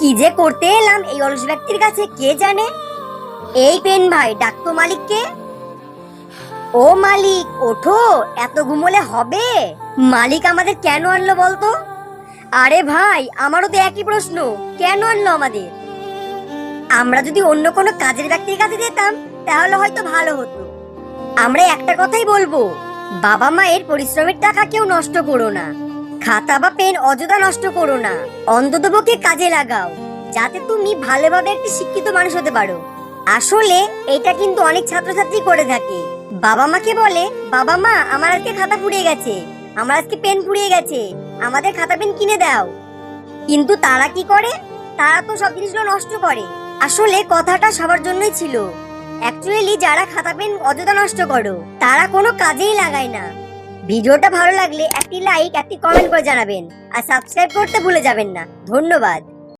কি যে করতে এলাম এই অলস ব্যক্তির কাছে কে জানে। এই পেন ভাই, ডাকতো মালিককে। ও মালিক, ওঠো, এত ঘুমোলে হবে? মালিক আমাদের কেন আনলো বলতো? আরে ভাই, আমারও তো একই প্রশ্ন, কেন আনলো আমাদের? আমরা যদি অন্য কোনো কাজের ব্যক্তির কাছে যেতাম তাহলে হয়তো ভালো হতো। আমরা একটা কথাই বলবো, বাবা মায়ের পরিশ্রমের টাকা কেউ নষ্ট করো না। খাতা বা পেন অযথা নষ্ট করো না, অন্ততপক্ষে কাজে লাগাও, যাতে তুমি ভালোভাবে একটি শিক্ষিত মানুষ হতে পারো। আসলে এটা কিন্তু অনেক ছাত্রছাত্রী করে থাকে। বাবা মাকে বলে, বাবা মা আমার আজকে খাতা ফুরিয়ে গেছে, আমার আজকে পেন ফুরিয়ে গেছে, আমাদের খাতা পেন কিনে দাও। কিন্তু তারা কি করে? তারা তো সব জিনিসগুলো নষ্ট করে। আসলে কথাটা সবার জন্যই ছিল। অ্যাকচুয়ালি যারা খাতা পেন অযথা নষ্ট করো তারা কোনো কাজেই লাগায় না। ভিডিওটা ভালো লাগলে একটি লাইক, একটি কমেন্ট করে জানাবেন, আর সাবস্ক্রাইব করতে ভুলে যাবেন না। ধন্যবাদ।